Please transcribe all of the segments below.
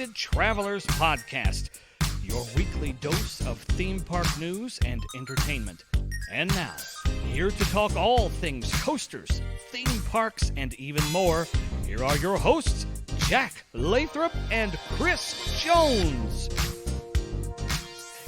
Twisted Travelers Podcast, your weekly dose of theme park news and entertainment. And now, here to talk all things coasters, theme parks, and even more, here are your hosts, Jack Lathrop and Chris Jones.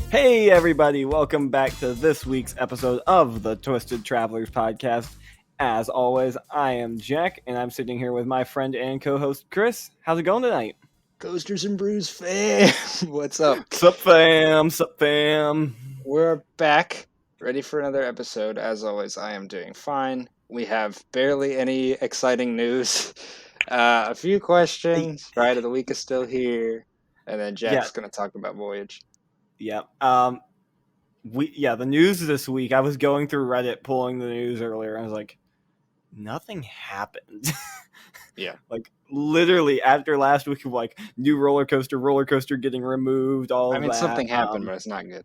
Hey everybody, welcome back to this week's episode of the Twisted Travelers Podcast. As always, I am Jack, and I'm sitting here with my friend and co-host Chris. How's it going tonight? Coasters and Brews fam, what's up? Sup fam, sup fam. We're back, ready for another episode. As always, I am doing fine. We have barely any exciting news. A few questions, right? The week is still here. And then Jack's going to talk about Voyage. Yeah. The news this week, I was going through Reddit, pulling the news earlier, and I was like, nothing happened. Yeah. Like, literally, after last week of, like, new roller coaster getting removed, something happened, but it's not good.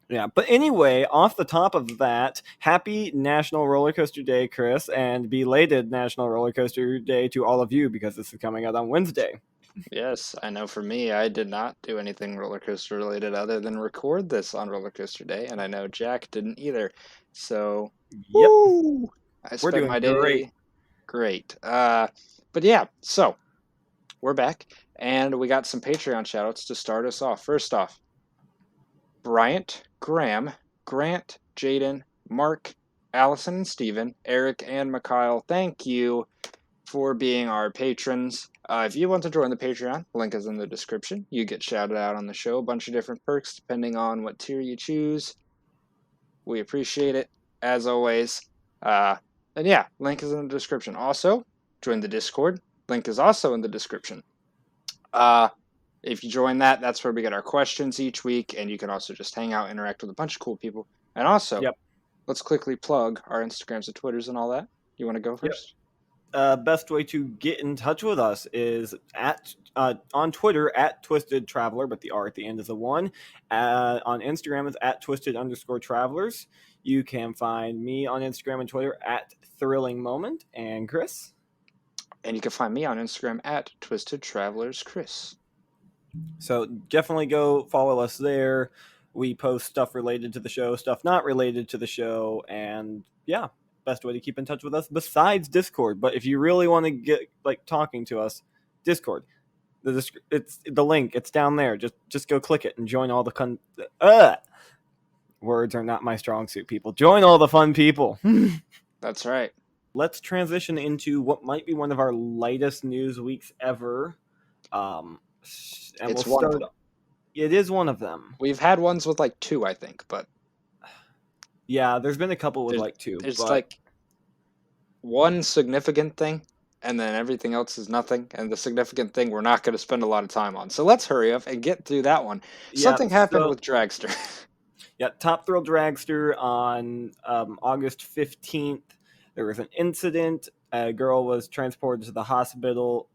Yeah, but anyway, off the top of that, happy National Roller Coaster Day, Chris, and belated National Roller Coaster Day to all of you, because this is coming out on Wednesday. Yes, I know for me, I did not do anything roller coaster related other than record this on Roller Coaster Day, and I know Jack didn't either. So, yep. Woo! I spent my day great. But yeah, so we're back, and we got some Patreon shoutouts to start us off. First off, Bryant, Graham, Grant, Jaden, Mark, Allison and Steven, Eric and Mikhail, thank you for being our patrons. If you want to join the Patreon, link is in the description. You get shouted out on the show, a bunch of different perks depending on what tier you choose. We appreciate it, as always. And yeah, link is in the description. Also, join the Discord. Link is also in the description. If you join that, that's where we get our questions each week, and you can also just hang out, interact with a bunch of cool people. And also, Let's quickly plug our Instagrams and Twitters and all that. You want to go first? Best way to get in touch with us is on Twitter at Twisted Traveler, but the R at the end is a 1. On Instagram is at Twisted_Travelers. You can find me on Instagram and Twitter at Thrilling Moment. And Chris? And you can find me on Instagram at Twisted Travelers Chris. So definitely go follow us there. We post stuff related to the show, stuff not related to the show, and yeah, best way to keep in touch with us besides Discord. But if you really want to get talking to us, Discord, it's the link. It's down there. Just go click it and join all the words are not my strong suit, people. Join all the fun people. That's right. Let's transition into what might be one of our lightest news weeks ever. It's one of them. It is one of them. We've had ones with 2, I think, but yeah, there's been a couple with 2. There's one significant thing, and then everything else is nothing. And the significant thing we're not going to spend a lot of time on. So let's hurry up and get through that one. Something happened with Dragster. Yeah, Top Thrill Dragster on August 15th. There was an incident. A girl was transported to the hospital.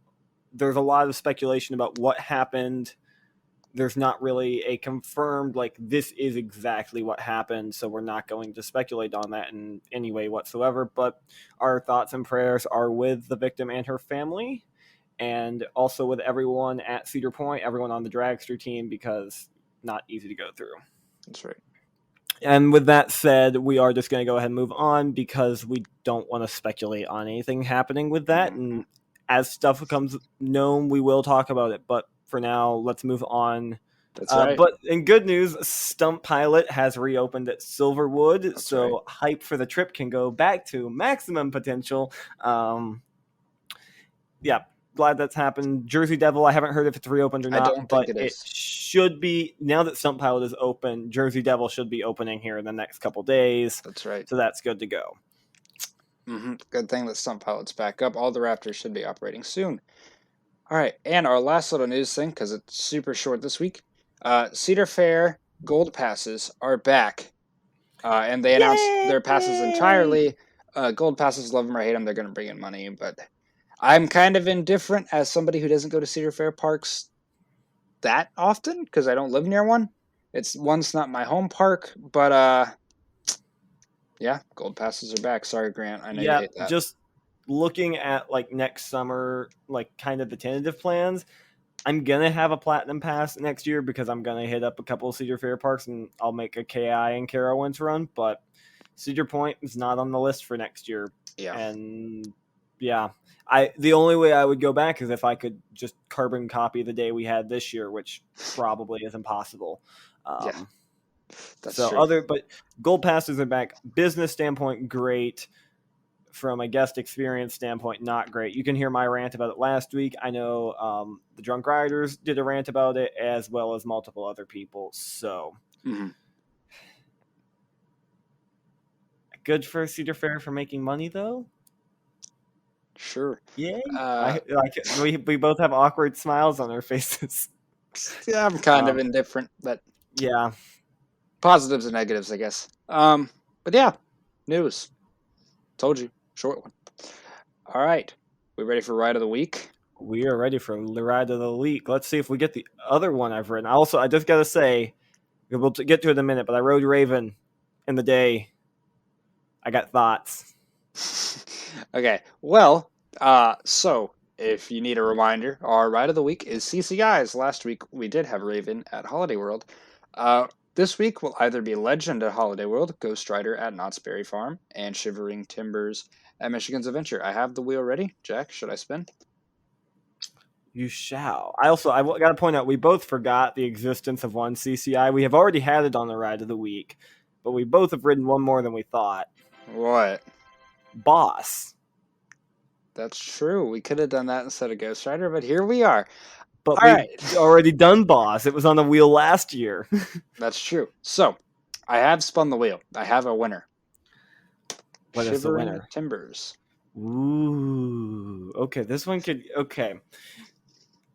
There's a lot of speculation about what happened. There's not really a confirmed, this is exactly what happened, so we're not going to speculate on that in any way whatsoever, but our thoughts and prayers are with the victim and her family, and also with everyone at Cedar Point, everyone on the Dragster team, because not easy to go through. That's right. And with that said, we are just going to go ahead and move on, because we don't want to speculate on anything happening with that, and as stuff becomes known, we will talk about it, but for now, let's move on. That's right. But in good news, Stump Pilot has reopened at Silverwood, hype for the trip can go back to maximum potential. Yeah, glad that's happened. Jersey Devil, I haven't heard if it's reopened or not, I don't think it is. Should be. Now that Stump Pilot is open, Jersey Devil should be opening here in the next couple days. That's right. So that's good to go. Mm-hmm. Good thing that Stump Pilot's back up. All the Raptors should be operating soon. All right, and our last little news thing, because it's super short this week, Cedar Fair Gold Passes are back, and they announced their passes entirely. Gold Passes, love them or hate them, they're going to bring in money, but I'm kind of indifferent as somebody who doesn't go to Cedar Fair parks that often, because I don't live near one. One's not my home park, but yeah, Gold Passes are back. Sorry, Grant, I know you hate that. Just looking at next summer, kind of the tentative plans, I'm going to have a Platinum Pass next year because I'm going to hit up a couple of Cedar Fair parks and I'll make a KI and Carowinds run, but Cedar Point is not on the list for next year. Yeah. And yeah, the only way I would go back is if I could just carbon copy the day we had this year, which probably is impossible. Yeah, that's so true. But Gold Passes are back. Business standpoint, great. From a guest experience standpoint, not great. You can hear my rant about it last week. I know the Drunk Riders did a rant about it, as well as multiple other people. So good for Cedar Fair for making money, though. Sure. Yay! We both have awkward smiles on our faces. Yeah, I'm kind of indifferent, but yeah, positives and negatives, I guess. But yeah, news. Told you, short one. All right, we ready for ride of the week? We are ready for the ride of the week. Let's see if we get the other one I've written. Also, I just gotta say, we'll get to it in a minute, but I rode Raven in the day. I got thoughts. Okay, well, so if you need a reminder, our ride of the week is CCIs. Last week we did have Raven at Holiday World. This week will either be Legend at Holiday World, Ghost Rider at Knott's Berry Farm, and Shivering Timbers at Michigan's Adventure. I have the wheel ready. Jack, should I spin? You shall. I got to point out, we both forgot the existence of one CCI. We have already had it on the ride of the week, but we both have ridden one more than we thought. What? Boss. That's true. We could have done that instead of Ghost Rider, but here we are. But we've already done Boss. It was on the wheel last year. That's true. So, I have spun the wheel. I have a winner. What is the winner? Timbers. Ooh. Okay, this one could... Okay.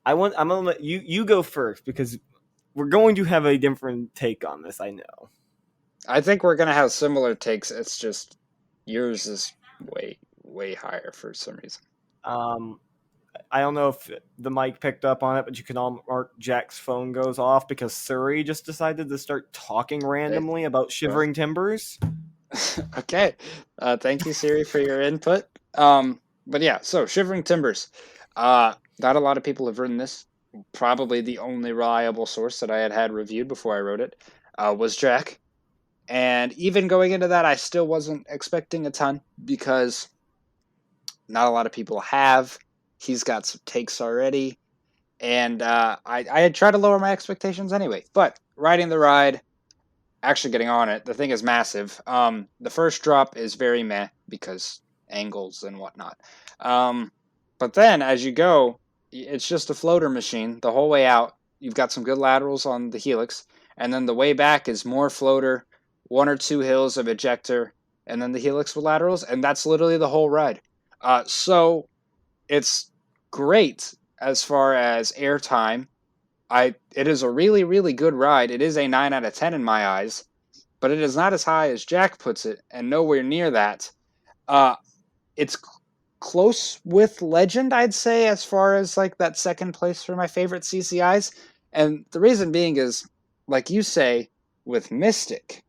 I'm going to let you go first because we're going to have a different take on this, I know. I think we're going to have similar takes. It's just yours is way higher for some reason. I don't know if the mic picked up on it, but you can all mark Jack's phone goes off because Surrey just decided to start talking randomly about Shivering Timbers. Okay. Thank you, Siri, for your input. But yeah, so Shivering Timbers. Not a lot of people have written this. Probably the only reliable source that I had reviewed before I wrote it was Jack. And even going into that, I still wasn't expecting a ton because not a lot of people have. He's got some takes already. And I had tried to lower my expectations anyway. But riding the ride, actually getting on it, the thing is massive. The first drop is very meh because angles and whatnot. But then as you go, it's just a floater machine the whole way out. You've got some good laterals on the helix. And then the way back is more floater, 1 or 2 hills of ejector, and then the helix with laterals. And that's literally the whole ride. So it's great as far as airtime. It is a really, really good ride. It is a 9 out of 10 in my eyes, but it is not as high as Jack puts it, and nowhere near that. It's close with Legend, I'd say, as far as like that second place for my favorite CCIs. And the reason being is, like you say, with Mystic,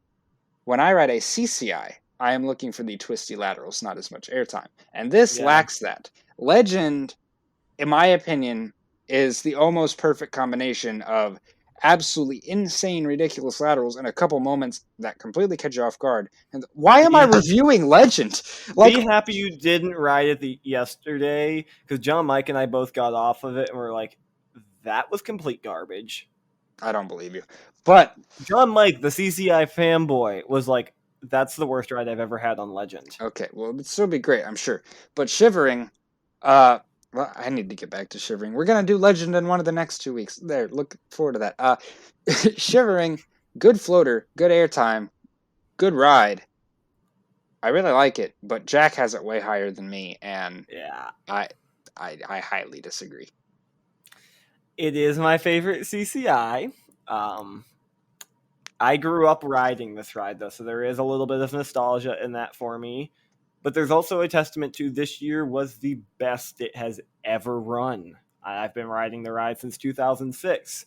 when I ride a CCI, I am looking for the twisty laterals, not as much airtime. And this lacks that. Legend, in my opinion, is the almost perfect combination of absolutely insane, ridiculous laterals and a couple moments that completely catch you off guard. And why am I reviewing Legend? Be happy you didn't ride it yesterday, because John, Mike, and I both got off of it and we're like, that was complete garbage. I don't believe you. But John Mike, the CCI fanboy, was like, that's the worst ride I've ever had on Legend. Okay, well, it'd still be great, I'm sure. But Shivering, well, I need to get back to Shivering. We're going to do Legend in one of the next 2 weeks. There, look forward to that. Shivering, good floater, good airtime, good ride. I really like it, but Jack has it way higher than me, and yeah, I highly disagree. It is my favorite CCI. I grew up riding this ride, though, so there is a little bit of nostalgia in that for me. But there's also a testament to this year was the best it has ever run. I've been riding the ride since 2006.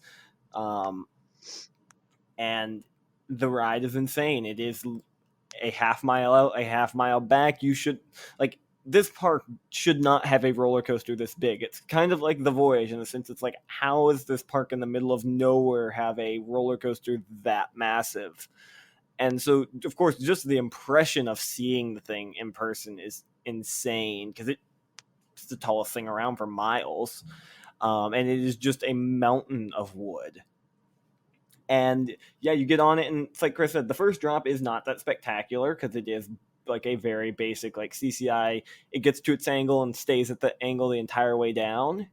And the ride is insane. It is a half mile out, a half mile back. You should, like, this park should not have a roller coaster this big. It's kind of like the Voyage in the sense it's like, how is this park in the middle of nowhere have a roller coaster that massive? And so, of course, just the impression of seeing the thing in person is insane because it's the tallest thing around for miles. And it is just a mountain of wood. And yeah, you get on it, and it's like Chris said, the first drop is not that spectacular because it is like a very basic like CCI. It gets to its angle and stays at the angle the entire way down.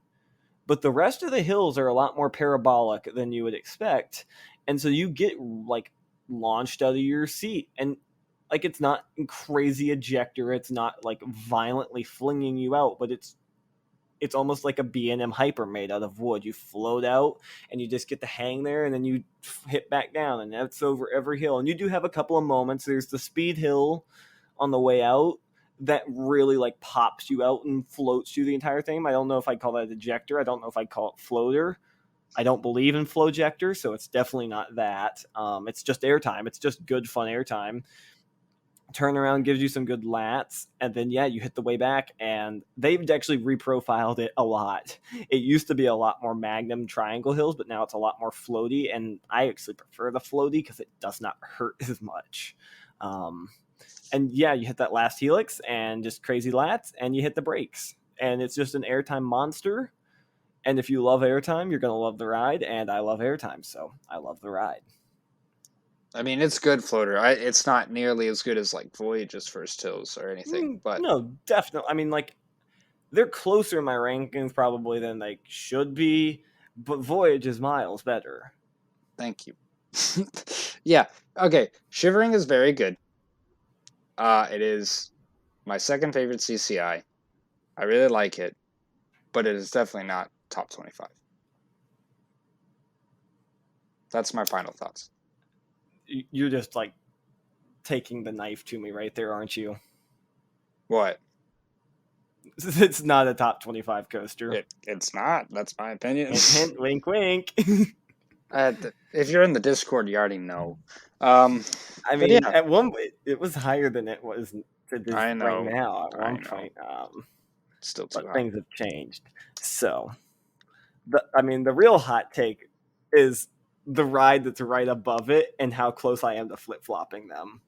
But the rest of the hills are a lot more parabolic than you would expect. And so you get like launched out of your seat, and like it's not crazy ejector, it's not like violently flinging you out, but it's almost like a B&M Hyper made out of wood. You float out and you just get to hang there, and then you hit back down, and that's over every hill. And you do have a couple of moments. There's the speed hill on the way out that really like pops you out and floats you the entire thing. I don't know if I'd call that ejector. I don't know if I'd call it floater. I don't believe in flowjector, so it's definitely not that. It's just airtime. It's just good, fun airtime. Turnaround gives you some good lats, and then yeah, you hit the way back, and they've actually reprofiled it a lot. It used to be a lot more Magnum triangle hills, but now it's a lot more floaty, and I actually prefer the floaty because it does not hurt as much. And yeah, you hit that last helix and just crazy lats, and you hit the brakes, and it's just an airtime monster. And if you love airtime, you're gonna love the ride, and I love airtime, so I love the ride. I mean, it's good floater. It's not nearly as good as like Voyage's first hills or anything, but no, definitely. I mean, like they're closer in my rankings probably than they should be, but Voyage is miles better. Thank you. Yeah. Okay. Shivering is very good. It is my second favorite CCI. I really like it, but it is definitely not top 25. That's my final thoughts. You're just like taking the knife to me right there, aren't you? What? It's not a top 25 coaster. It's not. That's my opinion. Hint, hint, wink, wink. If you're in the Discord, you already know. I mean, yeah. At one point, it was higher than it was I know. right now. At one point, still too high. Things have changed. So, the real hot take is the ride that's right above it and how close I am to flip-flopping them.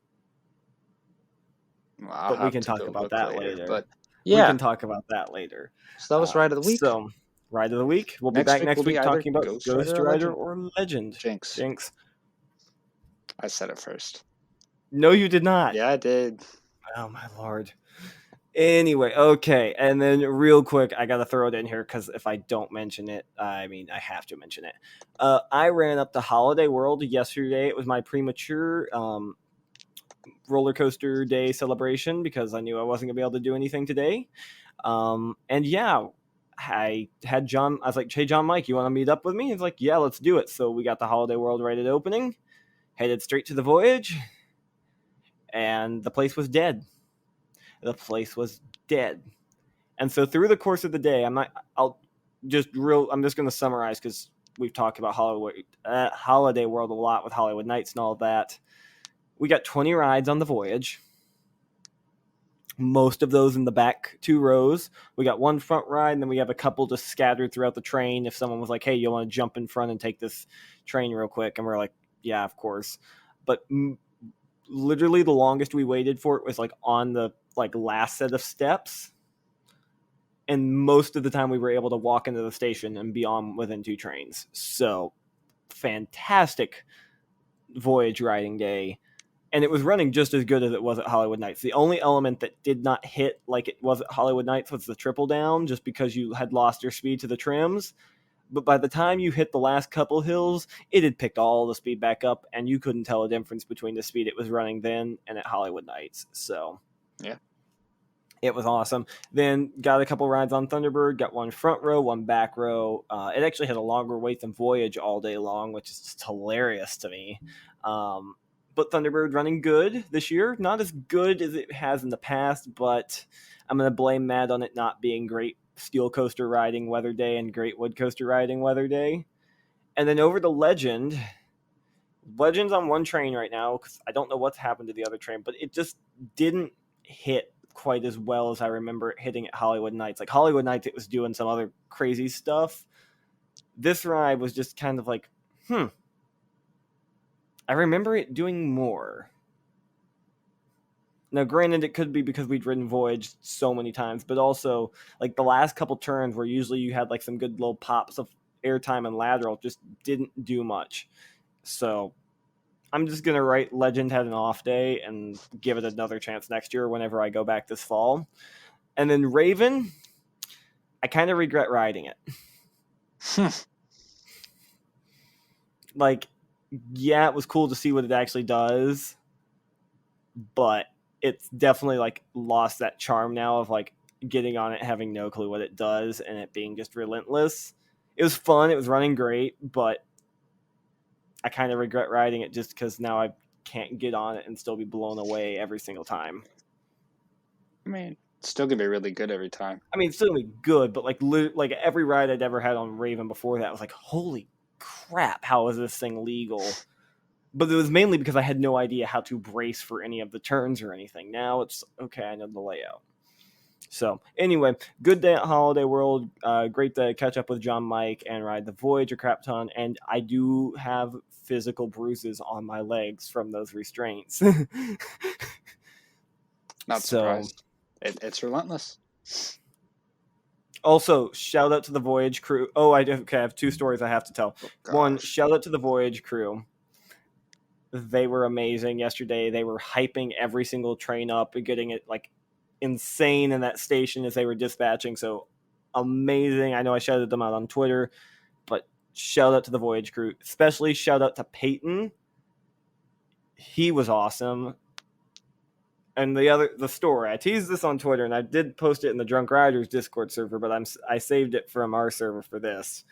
Well, but we can talk about that later. But yeah, we can talk about that later. So that was Ride of the Week. So, Ride of the Week. We'll be back next week talking about Ghost Rider or Legend. Jinx. I said it first. No, you did not. Yeah, I did. Oh, my Lord. Anyway, okay. And then real quick, I got to throw it in here because if I don't mention it, I have to mention it. I ran up to Holiday World yesterday. It was my premature roller coaster day celebration because I knew I wasn't going to be able to do anything today. And yeah, I had John. I was like, hey, John Mike, you want to meet up with me? He's like, yeah, let's do it. So we got the Holiday World right at opening, headed straight to the Voyage, and the place was dead. And so through the course of the day, I'm just going to summarize because we've talked about Holiday World a lot with Hollywood Nights and all of that. We got 20 rides on the Voyage. Most of those in the back 2 rows. We got one front ride, and then we have a couple just scattered throughout the train. If someone was like, hey, you want to jump in front and take this train real quick? And we're like, yeah, of course. But literally the longest we waited for it was like on the last set of steps. And most of the time we were able to walk into the station and be on within 2 trains. So fantastic Voyage riding day. And it was running just as good as it was at Hollywood Nights. The only element that did not hit like it was at Hollywood Nights was the triple down, just because you had lost your speed to the trims. But by the time you hit the last couple hills, it had picked all the speed back up, and you couldn't tell a difference between the speed it was running then and at Hollywood Nights. So, yeah, it was awesome. Then got a couple rides on Thunderbird, got one front row, one back row. It actually had a longer wait than Voyage all day long, which is just hilarious to me. But Thunderbird running good this year. Not as good as it has in the past, but I'm going to blame Matt on it not being great steel coaster riding weather day and great wood coaster riding weather day. And then over to Legend. Legend's on one train right now because I don't know what's happened to the other train, but it just didn't hit quite as well as I remember it hitting at Hollywood Nights. Like Hollywood Nights, it was doing some other crazy stuff. This ride was just kind of like, I remember it doing more. Now, granted, it could be because we'd ridden Voyage so many times, but also, like, the last couple turns where usually you had, like, some good little pops of airtime and lateral just didn't do much. So, I'm just going to write Legend had an off day and give it another chance next year whenever I go back this fall. And then Raven, I kind of regret riding it. Like, yeah, it was cool to see what it actually does, but it's definitely like lost that charm now of like getting on it, having no clue what it does, and it being just relentless. It was fun. It was running great, but I kind of regret riding it just because now I can't get on it and still be blown away every single time. I mean, it's still gonna be really good every time. I mean, it's still gonna be good, but like every ride I'd ever had on Raven before that was like, holy crap, how is this thing legal? But it was mainly because I had no idea how to brace for any of the turns or anything. Now it's okay, I know the layout. So anyway, good day at Holiday World. Great to catch up with John Mike and ride the Voyager crap ton. And I do have physical bruises on my legs from those restraints. Not surprised. It's relentless. Also, shout out to the Voyage crew. Oh, I have two stories I have to tell. One, shout out to the Voyage crew. They were amazing yesterday. They were hyping every single train up and getting it like insane in that station as they were dispatching. So amazing. I know I shouted them out on Twitter, but shout out to the Voyage crew. Especially shout out to Peyton. He was awesome. And the story, I teased this on Twitter, and I did post it in the Drunk Riders Discord server, but I saved it from our server for this.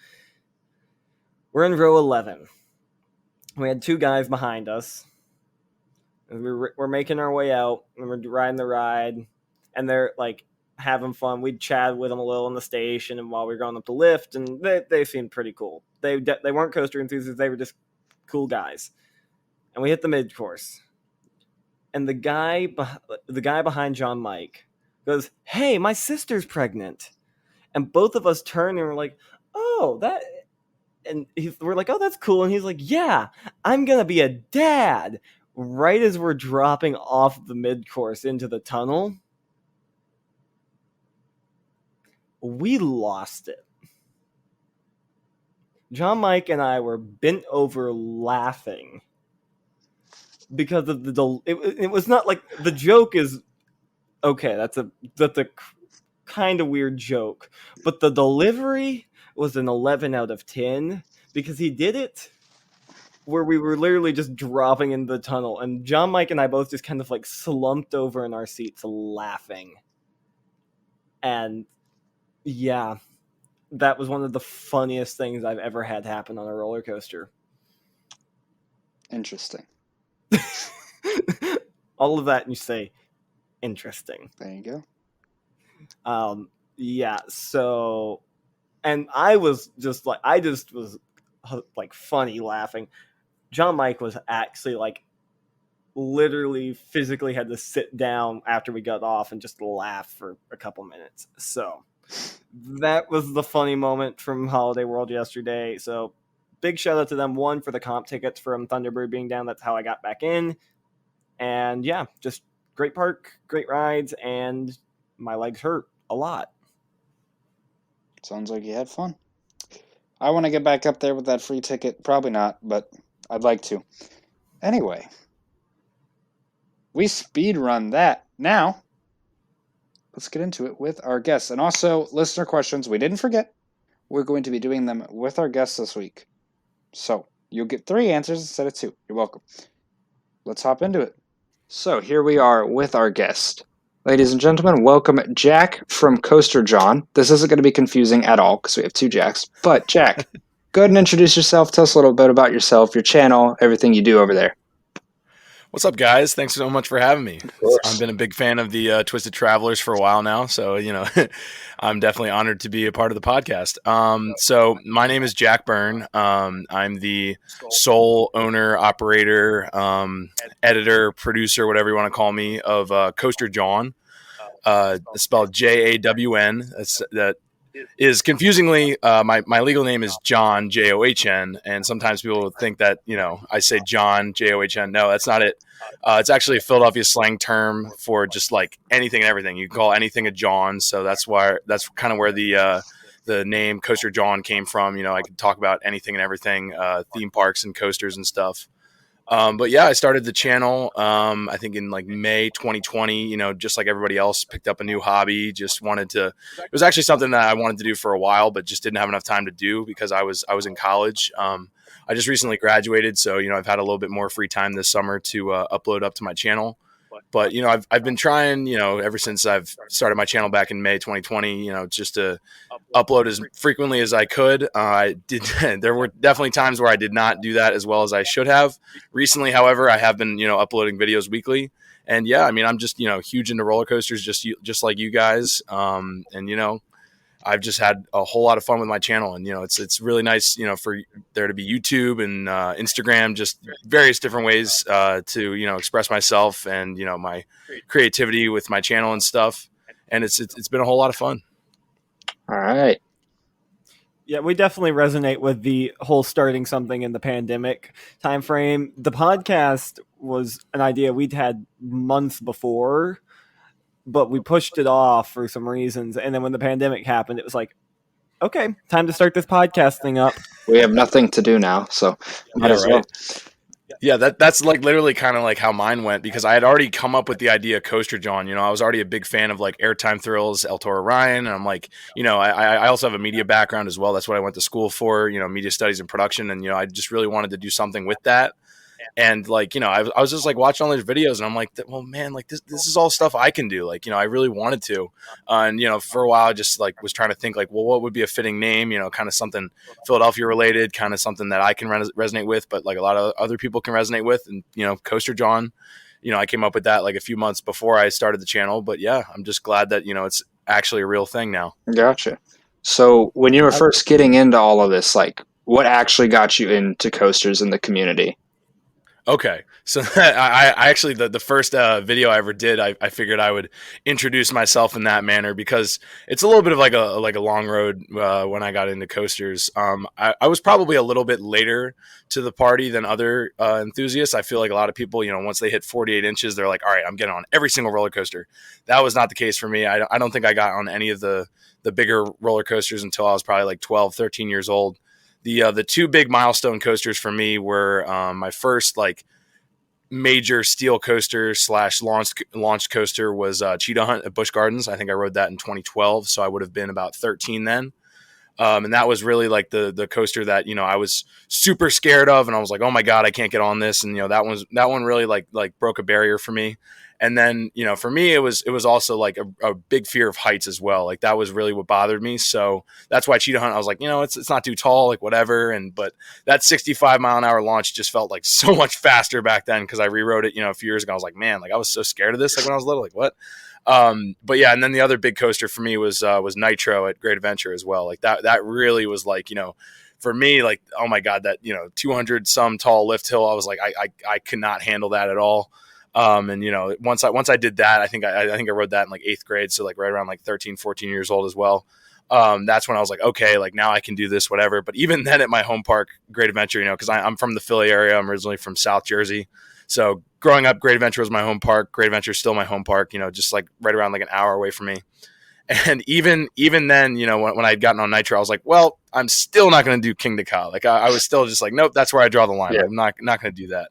We're in row 11. We had two guys behind us. And we're making our way out, and we're riding the ride, and they're like having fun. We'd chat with them a little in the station, and while we were going up the lift, and they seemed pretty cool. They weren't coaster enthusiasts; they were just cool guys. And we hit the mid course, and the guy behind John Mike goes, "Hey, my sister's pregnant," and both of us turned and were like, "Oh, that." And we're like, oh, that's cool. And he's like, yeah, I'm going to be a dad. Right as we're dropping off the mid-course into the tunnel, we lost it. John Mike and I were bent over laughing because of it was not like the joke is okay. That's a kind of weird joke, but the delivery was an 11 out of 10 because he did it where we were literally just dropping into the tunnel, and John Mike and I both just kind of like slumped over in our seats laughing. And yeah, that was one of the funniest things I've ever had happen on a roller coaster. Interesting. All of that, and you say interesting. There you go. Yeah, so, and I was just like funny laughing. John Mike was actually like literally physically had to sit down after we got off and just laugh for a couple minutes. So that was the funny moment from Holiday World yesterday. So big shout out to them. One, for the comp tickets from Thunderbird being down. That's how I got back in. And yeah, just great park, great rides, and my legs hurt a lot. Sounds like you had fun. I want to get back up there with that free ticket. Probably not, but I'd like to. Anyway, we speed run that. Now, let's get into it with our guests. And also, listener questions, we didn't forget. We're going to be doing them with our guests this week. So, you'll get 3 answers instead of 2. You're welcome. Let's hop into it. So, here we are with our guest. Ladies and gentlemen, welcome Jack from Coaster Jawn. This isn't going to be confusing at all because we have 2 Jacks. But Jack, go ahead and introduce yourself. Tell us a little bit about yourself, your channel, everything you do over there. What's up, guys? Thanks so much for having me. I've been a big fan of the Twisted Travelers for a while now, so I'm definitely honored to be a part of the podcast. So my name is Jack Byrne. I'm the sole owner, operator, editor, producer, whatever you want to call me, of Coaster Jawn. spelled Jawn. That is confusingly my legal name is John, John, and sometimes people think that I say John, John. No, that's not it. It's actually a Philadelphia slang term for just like anything and everything. You can call anything a John, so that's kind of where the name Coaster Jawn came from. I could talk about anything and everything, theme parks and coasters and stuff. But yeah, I started the channel, I think in like May 2020, just like everybody else, picked up a new hobby, it was actually something that I wanted to do for a while, but just didn't have enough time to do because I was in college. I just recently graduated. So, I've had a little bit more free time this summer to upload up to my channel. But, I've been trying, ever since I've started my channel back in May 2020, just to upload as frequently as I could. There were definitely times where I did not do that as well as I should have. Recently, however, I have been, uploading videos weekly. And yeah, I mean, I'm just, huge into roller coasters, just like you guys. I've just had a whole lot of fun with my channel, and it's really nice, for there to be YouTube and Instagram, just various different ways to express myself and my creativity with my channel and stuff. And it's been a whole lot of fun. All right. Yeah, we definitely resonate with the whole starting something in the pandemic time frame. The podcast was an idea we'd had months before, but we pushed it off for some reasons. And then when the pandemic happened, it was like, okay, time to start this podcast thing up. We have nothing to do now, so might as well. Yeah, that's like literally kind of like how mine went, because I had already come up with the idea of Coaster Jawn. I was already a big fan of like Airtime Thrills, El Toro Ryan, and I'm like, I also have a media background as well. That's what I went to school for, media studies and production, and I just really wanted to do something with that. And like, I was just like watching all these videos, and I'm like, well, man, like this is all stuff I can do. Like, I really wanted to. And, for a while, I just like was trying to think like, well, what would be a fitting name, kind of something Philadelphia related, kind of something that I can resonate with, but like a lot of other people can resonate with. And, Coaster Jawn, I came up with that like a few months before I started the channel. But yeah, I'm just glad that, it's actually a real thing now. Gotcha. So when you were first getting into all of this, like what actually got you into coasters in the community? Okay, so I actually, the first video I ever did, I figured I would introduce myself in that manner, because it's a little bit of like a long road when I got into coasters. I was probably a little bit later to the party than other enthusiasts. I feel like a lot of people, once they hit 48 inches, they're like, all right, I'm getting on every single roller coaster. That was not the case for me. I don't think I got on any of the bigger roller coasters until I was probably like 12, 13 years old. The two big milestone coasters for me were my first like major steel coaster / launch coaster was Cheetah Hunt at Busch Gardens. I think I rode that in 2012, so I would have been about 13 then. And that was really like the coaster that I was super scared of, and I was like, oh my god, I can't get on this. And that one really like broke a barrier for me. And then, for me, it was also like a big fear of heights as well. Like that was really what bothered me. So that's why Cheetah Hunt, I was like, it's not too tall, like whatever. But that 65-mile-an-hour launch just felt like so much faster back then, because I rewrote it, a few years ago. I was like, man, like I was so scared of this, like when I was little, like what? But yeah, and then the other big coaster for me was Nitro at Great Adventure as well. Like that really was like, for me, like, oh my god, that 200 some tall lift hill, I was like, I could not handle that at all. And once I did that, I think I rode that in like 8th grade. So like right around like 13, 14 years old as well. That's when I was like, okay, like now I can do this, whatever. But even then at my home park, Great Adventure, cause I'm from the Philly area. I'm originally from South Jersey. So growing up, Great Adventure was my home park. Great Adventure is still my home park, just like right around like an hour away from me. And even then, when I had gotten on Nitro, I was like, well, I'm still not going to do King to Ka. Like I was still just like, nope, that's where I draw the line. Yeah. I'm not going to do that.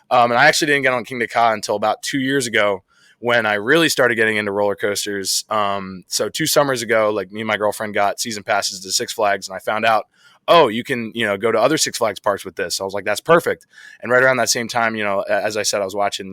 And I actually didn't get on King to Ka until about 2 years ago, when I really started getting into roller coasters. So 2 summers ago, like me and my girlfriend got season passes to Six Flags, and I found out, oh, you can, go to other Six Flags parks with this. So I was like, that's perfect. And right around that same time, as I said, I was watching,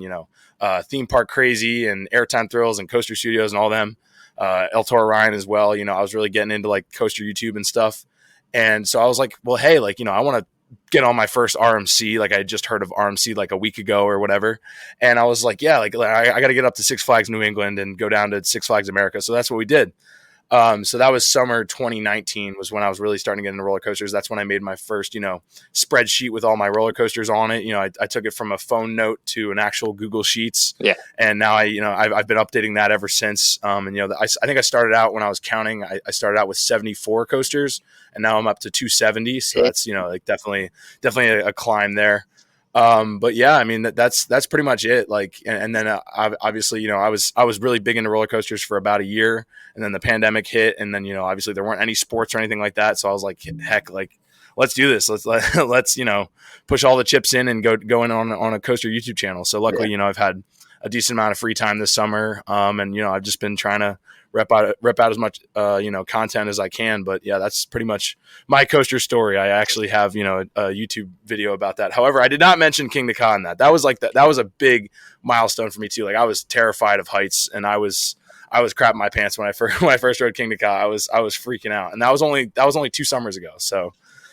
Theme Park Crazy and Airtime Thrills and Coaster Studios and all them, El Toro Ryan as well. I was really getting into like coaster YouTube and stuff. And so I was like, well, hey, like, I want to get on my first RMC. Like I had just heard of RMC like a week ago or whatever. And I was like, yeah, like I got to get up to Six Flags New England and go down to Six Flags America. So that's what we did. So that was summer 2019 was when I was really starting to get into roller coasters. That's when I made my first, spreadsheet with all my roller coasters on it. I took it from a phone note to an actual Google Sheets. Yeah. And now I've been updating that ever since. I think I started out when I was counting, I started out with 74 coasters and now I'm up to 270. So that's, definitely a climb there. But yeah, I mean, that's pretty much it. And then obviously, I was really big into roller coasters for about a year, and then the pandemic hit, and then, obviously there weren't any sports or anything like that. So I was like, heck, let's do this. Let's push all the chips in and go in on a coaster YouTube channel. So luckily, I've had a decent amount of free time this summer. And I've just been trying to rep out as much, content as I can. But yeah, that's pretty much my coaster story. I actually have, a YouTube video about that. However, I did not mention King to Con. That was that was a big milestone for me too. Like, I was terrified of heights, and I was crapping my pants when I first rode King to Con. I was freaking out, and that was only 2 summers ago. So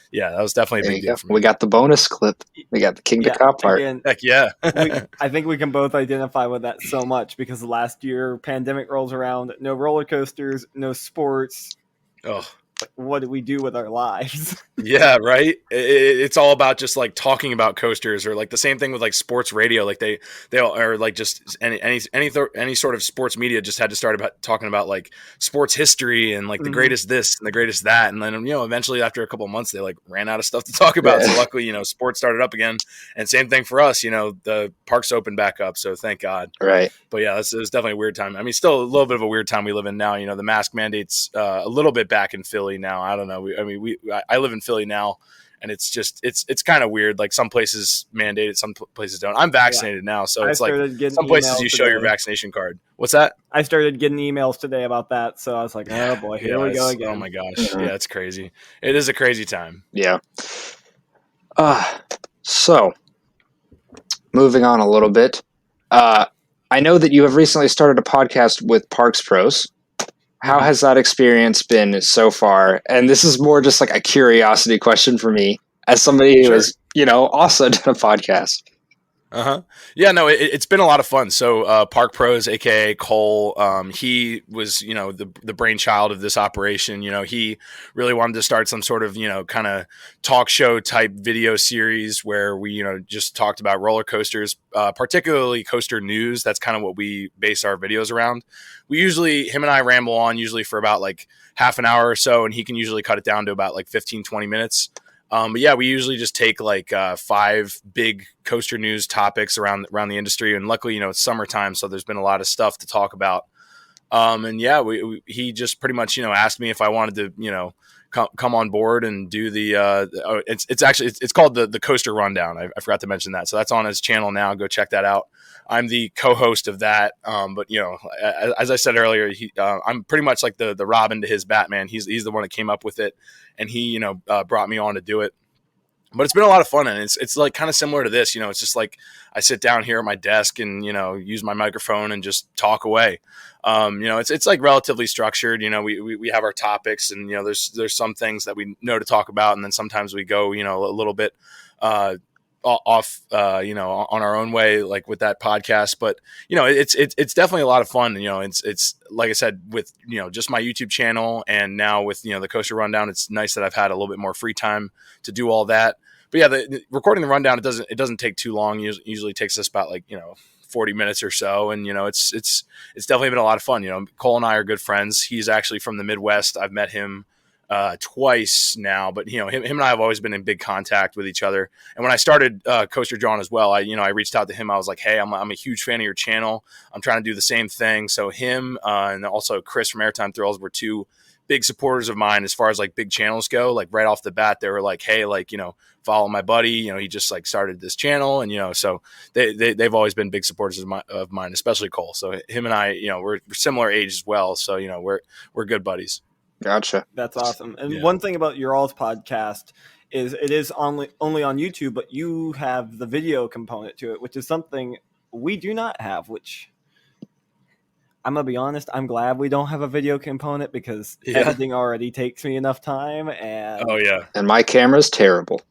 yeah, that was definitely a big deal for me. We got the bonus clip. We got the King to Con part. Again, heck yeah. I think we can both identify with that so much, because last year pandemic rolls around, no roller coasters, no sports. Oh, what do we do with our lives? Yeah, right. It's all about just like talking about coasters, or like the same thing with like sports radio. Like they all are like just any sort of sports media just had to start talking about like sports history and like the greatest this and the greatest that. And then, eventually after a couple of months, they like ran out of stuff to talk about. So luckily, sports started up again, and same thing for us, the parks opened back up. So thank God. Right. But yeah, it was definitely a weird time. I mean, still a little bit of a weird time we live in now. The mask mandate's a little bit back in Philly now. I don't know. I live in Philly now, and it's just it's kind of weird. Like, some places mandate it, some places don't. I'm vaccinated now, so it's like some places you show your vaccination card. What's that? I started getting emails today about that, so I was like, oh boy, here we go again. Oh my gosh, yeah, it's crazy. It is a crazy time. Yeah. So moving on a little bit, I know that you have recently started a podcast with Parks Pros. How has that experience been so far? And this is more just like a curiosity question for me, as somebody who is, also done a podcast. Yeah, no, it's been a lot of fun. So Park Pros, aka Cole, he was the brainchild of this operation. He really wanted to start some sort of kind of talk show type video series where we just talked about roller coasters, particularly coaster news. That's kind of what we base our videos around. Him and I ramble on usually for about like half an hour or so, and he can usually cut it down to about like 15-20 minutes. But yeah, we usually just take like 5 big coaster news topics around the industry, and luckily, it's summertime, so there's been a lot of stuff to talk about. And yeah, he just pretty much asked me if I wanted to come on board and do it's called the Coaster Rundown. I forgot to mention that, so that's on his channel now. Go check that out. I'm the co-host of that. But as I said earlier, I'm pretty much like the Robin to his Batman. He's the one that came up with it, and he brought me on to do it. But it's been a lot of fun, and it's like kind of similar to this. It's just like I sit down here at my desk and use my microphone and just talk away. It's like relatively structured. We have our topics, and there's some things that we know to talk about, and then sometimes we go a little bit off on our own way, like with that podcast. But it's definitely a lot of fun. It's like I said, with just my YouTube channel, and now with the Coaster Rundown, it's nice that I've had a little bit more free time to do all that. But yeah, the recording the rundown, it doesn't take too long. Usually takes us about 40 minutes or so, and it's definitely been a lot of fun. Cole and I are good friends. He's actually from the Midwest. I've met him twice now, but him and I have always been in big contact with each other. And when I started Coaster Jawn as well, I reached out to him. I was like, hey, I'm a huge fan of your channel. I'm trying to do the same thing. So him and also Chris from Airtime Thrills were 2 big supporters of mine as far as like big channels go. Like right off the bat, they were like, hey, follow my buddy. He just like started this channel, and so they've always been big supporters of mine, especially Cole. So him and I, we're similar age as well. So we're good buddies. Gotcha. That's awesome. And one thing about your all's podcast is it is only on YouTube, but you have the video component to it, which is something we do not have, which I'm going to be honest, I'm glad we don't have a video component, because editing already takes me enough time. And and my camera's terrible.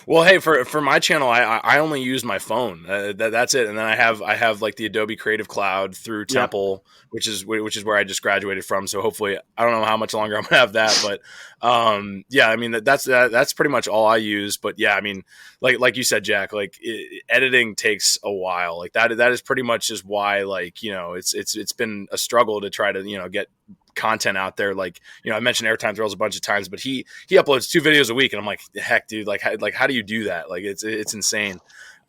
Well, hey, for my channel, I only use my phone. That's it. And then I have like the Adobe Creative Cloud through Temple, which is where I just graduated from. So hopefully, I don't know how much longer I'm gonna have that, but yeah, I mean that's pretty much all I use. But yeah, I mean, like you said, Jack, like editing takes a while. Like that is pretty much just why, like, you know, it's been a struggle to try to, you know, get content out there. Like, you know, I mentioned Airtime Thrills a bunch of times, but he uploads 2 videos a week, and I'm like, heck, dude, like how do you do that? Like it's insane.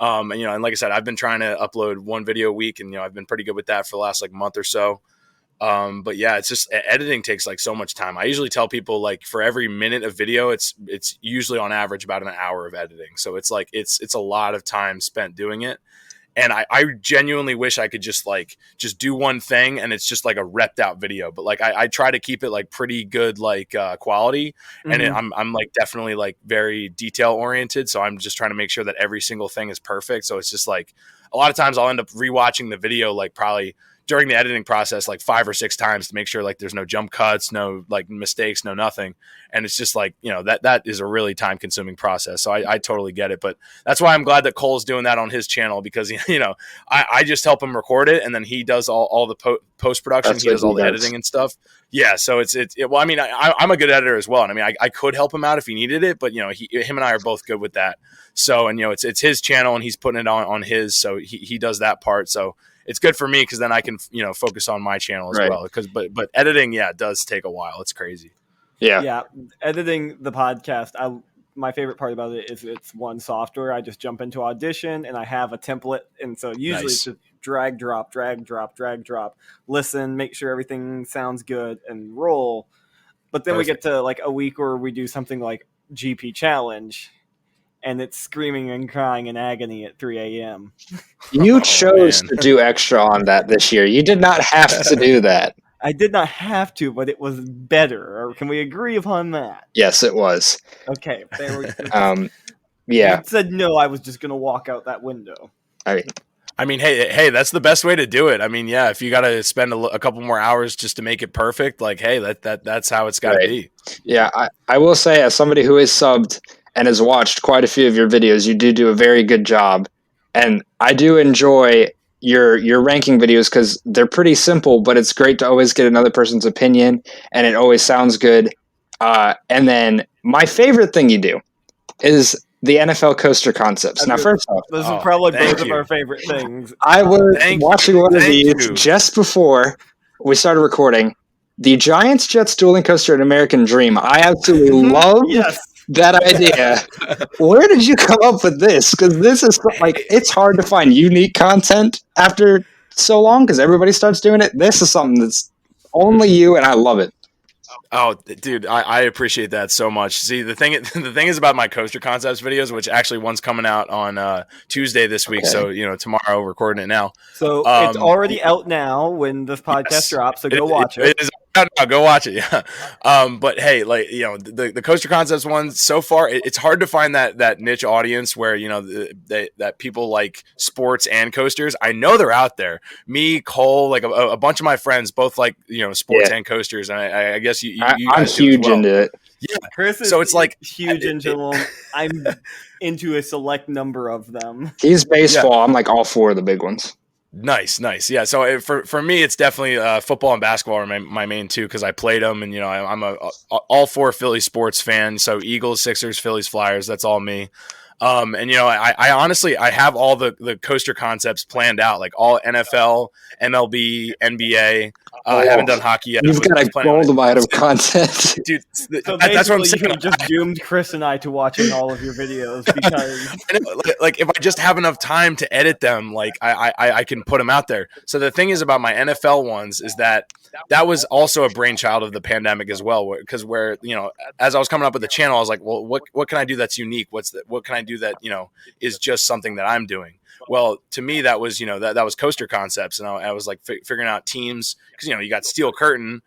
And, you know, and like I said, I've been trying to upload 1 video a week, and, you know, I've been pretty good with that for the last like month or so. But yeah, it's just editing takes like so much time. I usually tell people, like, for every minute of video, it's usually on average about an hour of editing. So it's like it's a lot of time spent doing it. And I genuinely wish I could just do one thing and it's just like a repped out video. But like I try to keep it like pretty good, like quality. And I'm like definitely like very detail oriented. So I'm just trying to make sure that every single thing is perfect. So it's just like a lot of times I'll end up rewatching the video like probably during the editing process like 5 or 6 times to make sure like there's no jump cuts, no like mistakes, no nothing. And it's just like, you know, that is a really time consuming process. So I totally get it. But that's why I'm glad that Cole's doing that on his channel, because, you know, I just help him record it, and then he does all the post production. He does all the editing and stuff. Yeah. So it's well, I mean, I'm a good editor as well. And I mean, I could help him out if he needed it, but, you know, him and I are both good with that. So, and, you know, it's his channel and he's putting it on his, so he does that part. So it's good for me, because then I can, you know, focus on my channel as well. Because but editing, yeah, it does take a while. It's crazy. Yeah. Editing the podcast, my favorite part about it is it's one software. I just jump into Audition and I have a template, and so usually it's just drag drop, listen, make sure everything sounds good, and roll. But then we get to like a week where we do something like GP Challenge, and it's screaming and crying in agony at 3 a.m. You chose to do extra on that this year. You did not have to do that. I did not have to, but it was better. Or can we agree upon that? Yes, it was. Okay. There we go. Yeah. You said no, I was just going to walk out that window. I mean, hey, that's the best way to do it. I mean, yeah, if you got to spend a couple more hours just to make it perfect, like, hey, that's how it's got to be. Yeah, I will say, as somebody who is subbed and has watched quite a few of your videos, you do a very good job. And I do enjoy your ranking videos, because they're pretty simple, but it's great to always get another person's opinion, and it always sounds good. And then my favorite thing you do is the NFL coaster concepts. Now, first off, this is probably both of our favorite things. I was watching one of these just before we started recording. The Giants Jets dueling coaster, an American Dream. I absolutely love that idea. Where did you come up with this? Because this is like, it's hard to find unique content after so long, because everybody starts doing it. This is something that's only you, and I love it. Oh, dude, I appreciate that so much. See, the thing is about my Coaster Concepts videos, which actually one's coming out on Tuesday this week. Okay. So, you know, tomorrow, recording it now. So it's already out now when this podcast drops. So go watch it. It is out now. Go watch it. Yeah. But hey, like, you know, the Coaster Concepts one so far, it's hard to find that niche audience where, you know, that people like sports and coasters. I know they're out there. Me, Cole, like a bunch of my friends, both like, you know, sports and coasters. And I guess I'm huge into it. Yeah, Chris is, so it's like huge into them. I'm into a select number of them. He's baseball. Yeah. I'm like all 4 of the big ones. Nice. Yeah. So for me, it's definitely football and basketball are my main 2, because I played them, and, you know, I'm a all 4 Philly sports fan. So Eagles, Sixers, Phillies, Flyers. That's all me. And, you know, I honestly, I have all the coaster concepts planned out, like all NFL, MLB, NBA. I haven't done hockey yet. You've got a gold amount of content. Dude, so that's what I'm saying. You just doomed Chris and I to watching all of your videos, because like if I just have enough time to edit them, like I can put them out there. So the thing is about my NFL ones is that was also a brainchild of the pandemic as well, because where, you know, as I was coming up with the channel, I was like, well, what can I do that's unique? What can I do that, you know, is just something that I'm doing? Well, to me, that was, you know, that was Coaster Concepts. And I was like figuring out teams, because, you know, you got Steel Curtain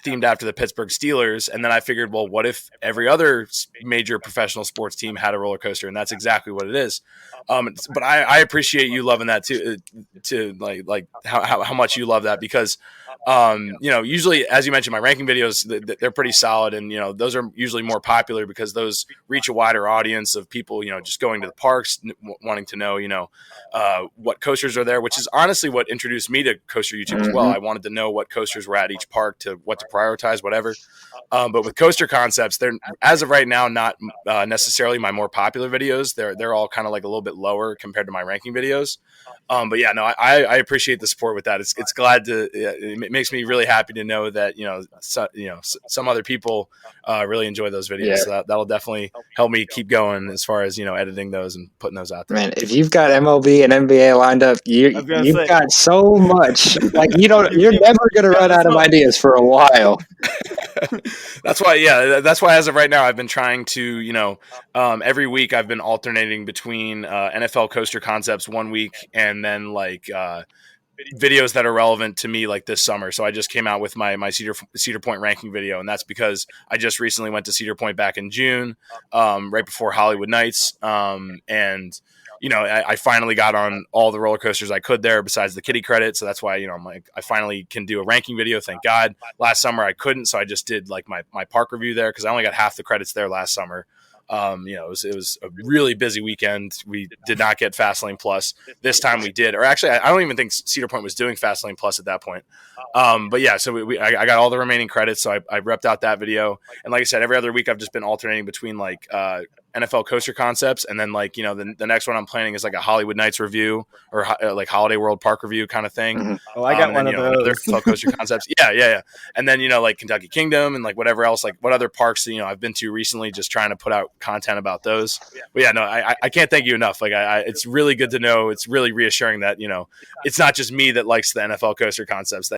themed after the Pittsburgh Steelers. And then I figured, well, what if every other major professional sports team had a roller coaster? And that's exactly what it is. But I appreciate you loving that too, to like how much you love that, because Usually, as you mentioned, my ranking videos, they're pretty solid. And, those are usually more popular because those reach a wider audience of people, just going to the parks, wanting to know, what coasters are there, which is honestly what introduced me to coaster YouTube as well. I wanted to know what coasters were at each park, what to prioritize, whatever. But with Coaster Concepts, they're, as of right now, not necessarily my more popular videos. They're all kind of like a little bit lower compared to my ranking videos. But yeah, no, I appreciate the support with that. It's glad to. It makes me really happy to know that some other people really enjoy those videos. Yeah. So that'll definitely help me keep going as far as editing those and putting those out there. Man, if you've got MLB and NBA lined up, you've got so much. Like you're never gonna run out of ideas for a while. That's why as of right now I've been trying to every week I've been alternating between NFL Coaster Concepts one week and then like videos that are relevant to me like this summer. So I just came out with my Cedar Point ranking video, and that's because I just recently went to Cedar Point back in June, right before Hollywood Nights, and I finally got on all the roller coasters I could there besides the kiddie credit. So that's why, I'm like, I finally can do a ranking video. Thank God. Last summer I couldn't. So I just did like my park review there, cause I only got half the credits there last summer. It was a really busy weekend. We did not get Fastlane Plus. This time we did, or actually, I don't even think Cedar Point was doing Fastlane Plus at that point. But yeah, so I got all the remaining credits, so I repped out that video. And like I said, every other week I've just been alternating between like NFL Coaster Concepts, and then like the next one I'm planning is like a Hollywood Nights review or like Holiday World Park review kind of thing. Oh, I got one of those. NFL Coaster Concepts, yeah. And then like Kentucky Kingdom and like whatever else, like what other parks I've been to recently, just trying to put out content about those. But yeah, no, I can't thank you enough. Like it's really good to know. It's really reassuring that it's not just me that likes the NFL Coaster Concepts. That